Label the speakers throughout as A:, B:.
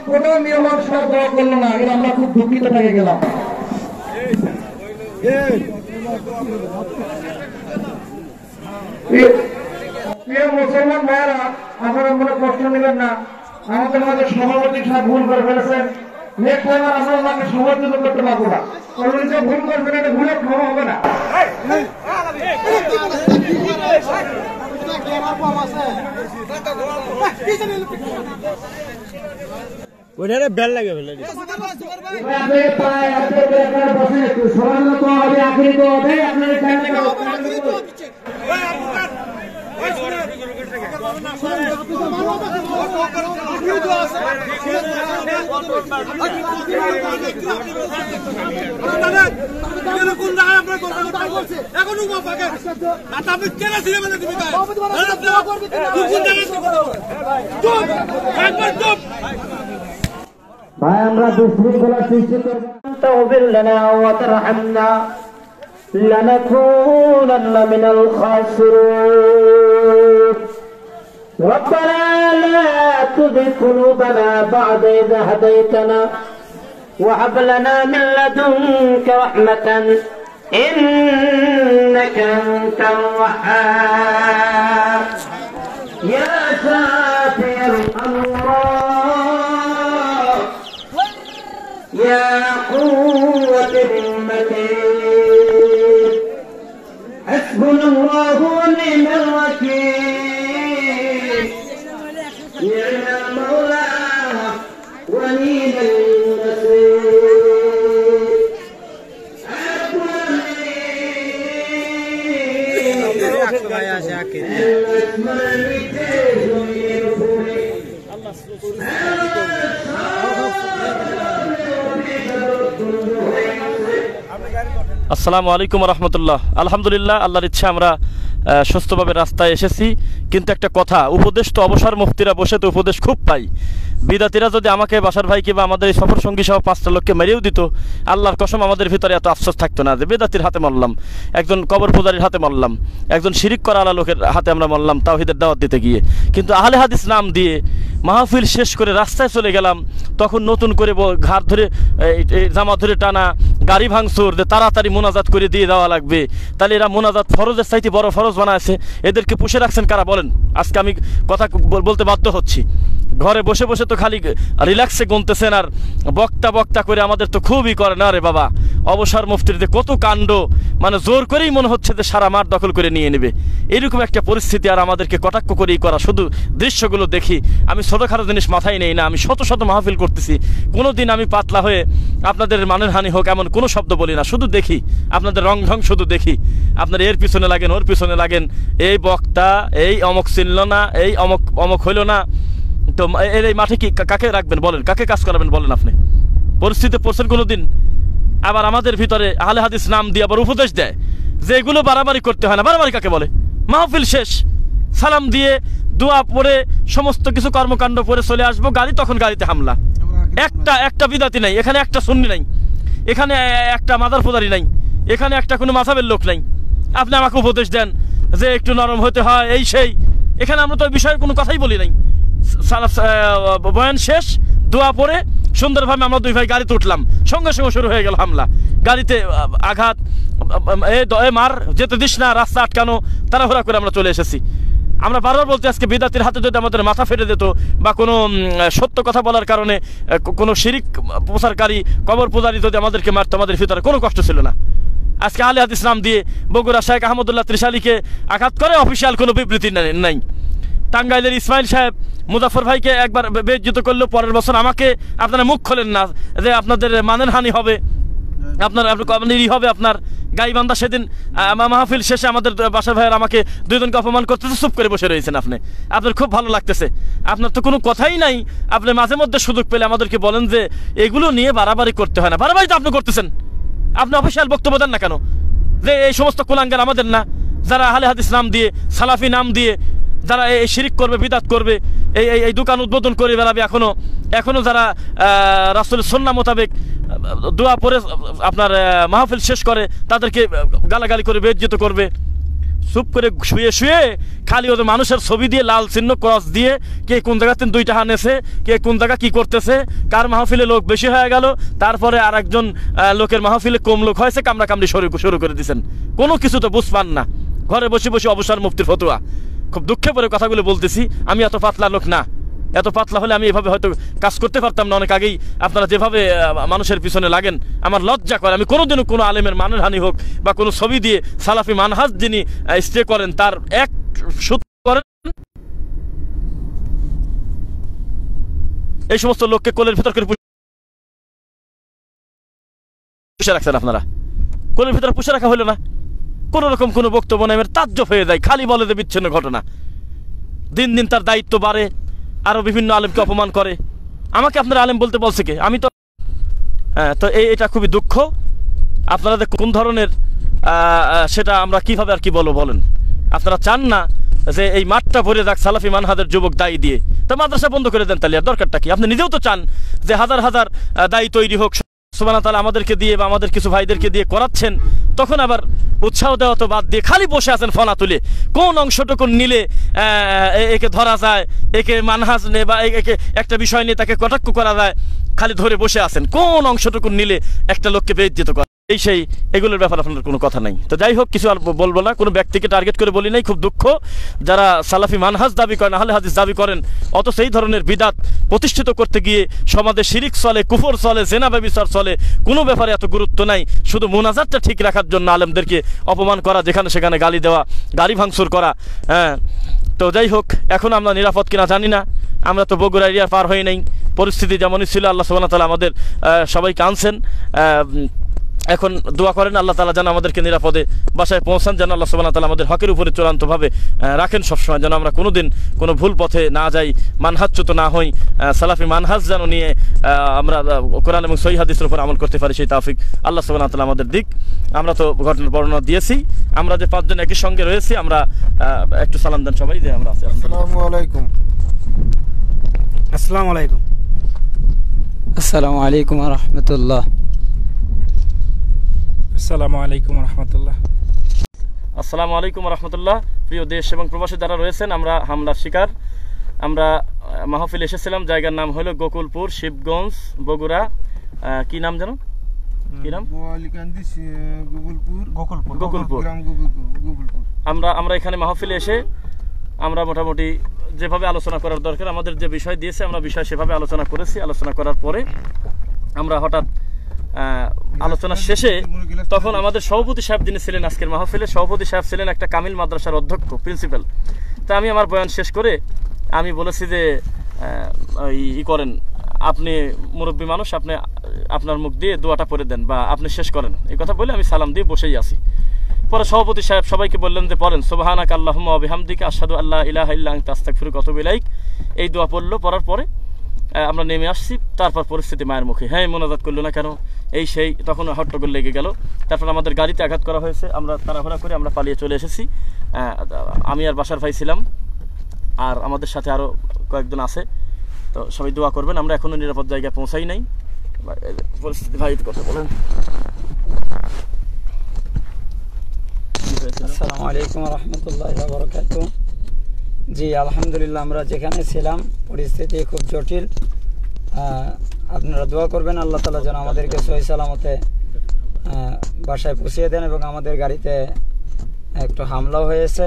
A: কোনো নিয়মন সব দোয়া করলো না, এর আমরা খুব দুঃখিত থেকে গেলাম। প্রিয় মুসলমান ভাইয়েরা, আপনারা মনে কষ্ট নেবেন না, আমাদের মাঝে সভাপতি সাহেব ভুল করে ফেলেছেন। নেক্সট টাইম আমরা ওনাকে সমর্থন করতে পারবো না, কারণ যে ভুল করবেন এটা ভুলে ক্ষমা হবে না।
B: ওইটারে বেল লাগে ফেলে
A: ভাই আমরা বিশৃঙ্খলা সৃষ্টি করবো, তাওফিক লানা ওয়া তারহামনা লানাকুনান্না মিনাল খাসিরিন। ربنا لا تزغ قلوبنا بعد إذ هديتنا وهب لنا من لدنك رحمة إنك أنت الوهاب يا شافي الأمراض يا قوة المتين حسبنا الله ونعم الوكيل نعم المولى ونعم النصير
C: আসসালামু আলাইকুম রহমতুল্লাহ। আলহামদুলিল্লাহ, আল্লাহর ইচ্ছা আমরা সুস্থভাবে রাস্তায় এসেছি। কিন্তু একটা কথা, উপদেশ তো অবসর মুফতিরা বসে তো উপদেশ খুব পাই। বিদাতিরা যদি আমাকে বাসার ভাইকে বা আমাদের এই সফর সঙ্গী সহ 5টা লোককে মেরেও দিত, আল্লাহর কসম আমাদের ভিতরে এত আফসোস থাকতো না যে বেদাতির হাতে মরলাম, একজন কবর পূজারীর হাতে মরলাম, একজন শিরিক করা আলা লোকের হাতে আমরা মরলাম তাওহীদের দাওয়াত দিতে গিয়ে। কিন্তু আহলে হাদিস নাম দিয়ে মাহফিল শেষ করে রাস্তায় চলে গেলাম, তখন নতুন করে ঘাড় ধরে জামা ধরে টানা, গাড়ি ভাঙচুর, যে তাড়াতাড়ি মোনাজাত করে দিয়ে দেওয়া লাগবে। তাহলে এরা মোনাজাত ফরজের চাইতে বড় ফরজ বানাইছে, এদেরকে পুষে রাখছেন কারা বলেন? আজকে আমি কথা বলতে বাধ্য হচ্ছি। ঘরে বসে বসে তো খালি রিল্যাক্সে গুনতেছেন আর বক্তা বক্তা করে আমাদের তো খুবই করে না রে বাবা। অবসর মুফতির যে কত কাণ্ড, মানে জোর করেই মনে হচ্ছে যে সারা মাঠ দখল করে নিয়ে নেবে, এরকম একটা পরিস্থিতি। আর আমাদেরকে কটাক্ষ করেই করা, শুধু দৃশ্যগুলো দেখি। আমি ছোটোখাটো জিনিস মাথায় নেই না, আমি শত শত মাহফিল করতেছি, কোনো দিন আমি পাতলা হয়ে আপনাদের মানের হানি হোক এমন কোনো শব্দ বলি না, শুধু দেখি আপনাদের রং ঢং, শুধু দেখি আপনার এর পিছনে লাগেন, ওর পিছনে লাগেন, এই বক্তা এই অমক চিনল না, এই অমক অমক হইল না। তো এই মাঠে কি কাকে রাখবেন বলেন? কাকে কাজ করাবেন বলেন? আপনি পরিস্থিতি পড়ছেন কোনো দিন? আবার আমাদের ভিতরে আহলে হাদিস নাম দিয়ে আবার উপদেশ দেয় যে এগুলো বাড়াবাড়ি করতে হয় না। বাড়াবাড়ি কাকে বলে? মাহফিল শেষ, সালাম দিয়ে দোয়া পড়ে সমস্ত কিছু কর্মকাণ্ড করে চলে আসবো, গাড়ি তখন গাড়িতে হামলা। একটা বিদাতি নাই এখানে, একটা সুন্নি নাই এখানে, একটা মাদার পূজারি নাই এখানে, একটা কোনো মাযহাবের লোক নাই। আপনি আমাকে উপদেশ দেন যে একটু নরম হতে হয়, এই সেই। এখানে আমরা তো ওই বিষয়ে কোনো কথাই বলি নাই। বয়ান শেষ, দোয়া পড়ে সুন্দরভাবে আমরা দুই ভাই গাড়িতে উঠলাম, সঙ্গে সঙ্গে শুরু হয়ে গেল হামলা। গাড়িতে আঘাত, মার, যেতে দিস না, রাস্তা আটকানো, তাড়াহুড়া করে আমরা চলে এসেছি। আমরা বারবার বলতে, আজকে বিদাতির হাতে যদি আমাদের মাথা ফেটে দিত বা কোনো সত্য কথা বলার কারণে কোনো শিরিক প্রচারকারী কবর পূজারী যদি আমাদেরকে মারতো, আমাদের ভিতরে কোনো কষ্ট ছিল না। আজকে আহলে হাদিস নাম দিয়ে বগুড়া শেখ আহমদুল্লাহ ত্রিশালীকে আঘাত করে অফিসিয়াল কোনো বিবৃতি নাই। টাঙ্গাইলের ইসমাইল সাহেব মুজাফর ভাইকে একবার বেইজ্জত করলো, পরের বছর আমাকে আপনারা মুখ খোলেন না যে আপনাদের মানের হানি হবে, আপনার হবে আপনার গাইবান্ধা। সেদিন মাহফিল শেষে আমাদের বাসার ভাইয়ের আমাকে দুইজনকে অপমান করতে চুপ করে বসে রয়েছেন। আপনার খুব ভালো লাগতেছে, আপনার তো কোনো কথাই নাই। আপনি মাঝে মধ্যে সুযোগ পেলে আমাদেরকে বলেন যে এগুলো নিয়ে বাড়াবাড়ি করতে হয় না। বাড়াবাড়ি তো আপনি করতেছেন, আপনি অফিসিয়াল বক্তব্য দেন না কেন যে এই সমস্ত কুলাঙ্গার আমাদের না, যারা আহলে হাদিস নাম দিয়ে, সালাফি নাম দিয়ে যারা এই শিরিক করবে, বিদাত করবে, এই দোকান উদ্বোধন করে বেড়াবে, এখনো যারা রাসূলের সুন্নাহ মোতাবেক দোয়া পড়ে আপনার মাহফিল শেষ করে, তাদেরকে গালাগালি করে বেইজ্জত করবে। চুপ করে শুয়ে শুয়ে খালি ওদের মানুষের ছবি দিয়ে লাল চিহ্ন ক্রস দিয়ে কে কোন জায়গাতে 2 টাকা নেছে, কে কোন জায়গা কি করতেছে, কার মাহফিলে লোক বেশি হয়ে গেল, তারপরে আর একজন লোকের মাহফিলে কম লোক হয়েছে, কামড়াকামড়ি শুরু করে দিচ্ছেন। কোনো কিছু তো বুঝ পান না, ঘরে বসে বসে অবসর মুফতির ফতোয়া। খুব দুঃখে পরে কথাগুলো বলতেছি, আমি এত পাতলা লোক না। এত পাতলা হলে আমি এভাবে হয়তো কাজ করতে পারতাম না অনেক আগেই। আপনারা যেভাবে মানুষের পিছনে লাগেন আমার লজ্জা করে। আমি কোনোদিনও কোনো আলেমের মানহানি হোক বা কোনো ছবি দিয়ে সালাফি মানহাজ যিনি স্টে করেন তার এক সূত্র করেন, এই সমস্ত লোককে কোলের ভিতর করে পুষে রাখছেন আপনারা। কোলের ভিতরে পুষে রাখা হলো না, কোনো রকম কোনো বক্তব্য নেই, তাজ্জব হয়ে যায়। খালি বলে যে বিচ্ছিন্ন ঘটনা, দিন দিন তার দায়িত্ব বাড়ে, আরো বিভিন্ন আলেমকে অপমান করে। আমাকে আপনারা আলেম বলতে বলছে কে? আমি তো তো এটা খুবই দুঃখ। আপনারা কোন ধরনের সেটা আমরা কিভাবে আর কি বলেন? আপনারা চান না যে এই মাঠটা ভরে যাক সালাফি মানহাজের যুবক দায়ী দিয়ে, তা মাদ্রাসা বন্ধ করে দেন, তাহলে আর দরকারটা কি? আপনি নিজেও তো চান যে হাজার হাজার দায়ী তৈরি হোক, সুবহানাল্লাহ তাআলা আমাদেরকে দিয়ে বা আমাদের কিছু ভাইদেরকে দিয়ে করাচ্ছেন, তখন আবার উৎসাহ দেওয়া তো বাদ দিয়ে খালি বসে আছেন ফনা তুলে। কোন অংশটুকু নিলে একে ধরা যায়, একে মানহাজ নে বা একে একটা বিষয় নিয়ে তাকে কটাক্ষ করা যায়, খালি ধরে বসে আছেন। কোন অংশটুকু নিলে একটা লোককে বেইজ্জত করা, এই সেই এগুলোর ব্যাপারে আপনার কোনো কথা নাই। তো যাই হোক, কিছু আর বলবো না, কোনো ব্যক্তিকে টার্গেট করে বলি নাই। খুব দুঃখ যারা সালাফি মানহাজ দাবি করেন, আহলে হাদিস দাবি করেন, অত সেই ধরনের বিদাত প্রতিষ্ঠিত করতে গিয়ে সমাজে শিরিক চলে, কুফর চলে, জেনা ব্যভিচার চলে, কোনো ব্যাপারে এত গুরুত্ব নাই। শুধু মুনাজাতটা ঠিক রাখার জন্য আলেমদেরকে অপমান করা, যেখানে সেখানে গালি দেওয়া, গাড়ি ভাঙচুর করা। হ্যাঁ, তো যাই হোক, এখন আমরা নিরাপদ কিনা জানি না। আমরা তো বগুড়া এরিয়া পার হয়ে নাই, পরিস্থিতি যেমনই ছিল আল্লাহ সুবহানাহু ওয়া তাআলা আমাদের সবাইকে আনছেন। এখন দোয়া করেন আল্লাহ তাআলা যেন আমাদেরকে নিরাপদে বাসায় পৌঁছান, যেন আল্লাহ সুবহানাহু ওয়া তাআলা আমাদের হকের উপরে চূড়ান্তভাবে রাখেন সবসময়, যেন আমরা কোনোদিন কোনো ভুল পথে না যাই, মানহাজচ্যুত না হই, সালাফি মানহাজ যেন নিয়ে আমরা কোরআন এবং সহিহ হাদিসের উপর আমল করতে পারি, সেই তৌফিক আল্লাহ সুবহানাহু ওয়া তাআলা আমাদের দিক। আমরা তো ঘটনার বর্ণনা দিয়েছি। আমরা যে 5 জন একই সঙ্গে রয়েছি, আমরা একটু সালাম দেন সবাই যে আমরা আছি।
B: আসসালামু আলাইকুম। আসসালামু আলাইকুম।
D: আসসালামু আলাইকুম ওয়া রাহমাতুল্লাহ।
B: আসসালামু আলাইকুম ওয়া রাহমাতুল্লাহ।
C: আসসালামু আলাইকুম ওয়া রাহমাতুল্লাহ। প্রিয় দেশ এবং প্রবাসী যারা রয়েছেন, আমরা হামলার শিকার। আমরা মাহফিল এসেছিলাম, জায়গার নাম হলো গোকুলপুর, শিবগঞ্জ, বগুড়া। কি নাম জানো? কি নাম? গোকুলপুর। আমরা এখানে মাহফিলে এসে আমরা মোটামুটি যেভাবে আলোচনা করার দরকার, আমাদের যে বিষয় দিয়েছে আমরা বিষয় সেভাবে আলোচনা করেছি। আলোচনা করার পরে আমরা হঠাৎ আলোচনা শেষে তখন আমাদের সভাপতি সাহেব যিনি ছিলেন আজকের মাহফিলে, সভাপতি সাহেব ছিলেন একটা কামিল মাদ্রাসার অধ্যক্ষ, প্রিন্সিপাল। তা আমি আমার বয়ান শেষ করে আমি বলেছি যে ই করেন, আপনি মুরব্বী মানুষ, আপনি আপনার মুখ দিয়ে দোয়াটা পড়ে দেন বা আপনি শেষ করেন। এই কথা বলে আমি সালাম দিয়ে বসেই আছি। পরে সভাপতি সাহেব সবাইকে বললেন যে পড়েন, সুবহানাকা আল্লাহুম্মা ওয়া বিহামদিকা আশহাদু আল্লা ইলাহা ইল্লা আনতা আস্তাগফিরুকা ওয়া আতুবু ইলাইক। এই দোয়া পড়লো, পড়ার পরে আমরা নেমে আসছি। তারপর পরিস্থিতি মায়ের মুখে, হ্যাঁ মোনাজাত করলো না কেন, এই সেই, তখন হট্টগোল লেগে গেল। তারপর আমাদের গাড়িতে আঘাত করা হয়েছে, আমরা তাড়াহুড়া করে আমরা পালিয়ে চলে এসেছি। আমি আর বাসার ভাই ছিলাম, আর আমাদের সাথে আরও কয়েকজন আছে। তো সবাই দোয়া করবেন, আমরা এখনও নিরাপদ জায়গায় পৌঁছাই নাই। পরিস্থিতি ভাই কথা বলেন।
D: আসসালামু আলাইকুম ওয়া রাহমাতুল্লাহি ওয়া বারাকাতুহু। জি আলহামদুলিল্লাহ, আমরা যেখানে ছিলাম পরিস্থিতি খুব জটিল। আপনারা দোয়া করবেন আল্লাহ তাআলা যেন আমাদেরকে সহি সালামতে বাসায় পৌঁছিয়ে দেন, এবং আমাদের গাড়িতে একটু হামলাও হয়েছে,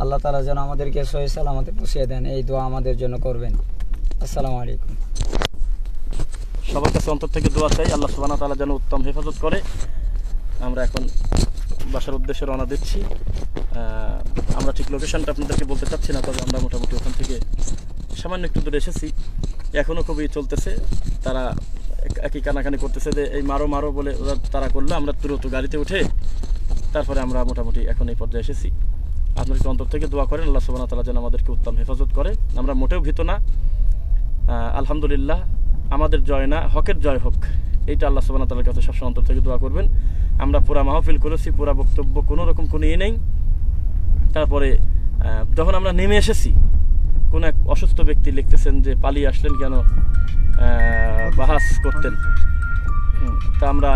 D: আল্লাহ তাআলা যেন আমাদেরকে সহি সালামতে পৌঁছিয়ে দেন, এই দোয়া আমাদের জন্য করবেন। আসসালামু আলাইকুম।
C: সবার কাছে অন্তর থেকে দোয়া চাই, আল্লাহ সুবহানাহু ওয়া তাআলা যেন উত্তম হেফাজত করে। আমরা এখন বাসার উদ্দেশ্যে রওনা দিচ্ছি। আমরা ঠিক লোকেশনটা আপনাদেরকে বলতে চাচ্ছি না, তবে আমরা মোটামুটি ওখান থেকে সামান্য একটু দূরে এসেছি। এখনও খুবই চলতেছে, তারা একই কানাকানি করতেছে যে এই মারো মারো বলে ওরা তারা করলো। আমরা দ্রুত গাড়িতে উঠে তারপরে আমরা মোটামুটি এখন এই পর্যায়ে এসেছি। আপনার একটু অন্তর থেকে দোয়া করেন আল্লাহ সুবহানাহু ওয়া তাআলা যেন আমাদেরকে উত্তম হেফাজত করে। আমরা মোটেও ভীত না, আলহামদুলিল্লাহ। আমাদের জয় না, হকের জয় হোক, এইটা আল্লাহ সুবহানাহু ওয়া তাআলার কাছে সবসময় অন্তর থেকে দোয়া করবেন। আমরা পুরা মাহফিল করেছি, পুরা বক্তব্য, কোনো রকম কোনো নেই। তারপরে যখন আমরা নেমে এসেছি, কোন এক অসুস্থ ব্যক্তি লিখতেছেন যে পালিয়ে আসলেন কেন, বাহাস করতেন। তা আমরা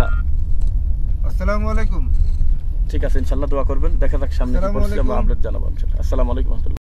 B: আসসালামু আলাইকুম।
C: ঠিক আছে ইনশাল্লাহ দোয়া করবেন, দেখা যাক সামনে কি
B: আসসালামু
C: পরিস্থিতি আমরা
B: আলাইকুম।
C: আপডেট জানাবো ইনশাল্লাহ। আসসালামু আলাইকুম রহমতুল্লাহ।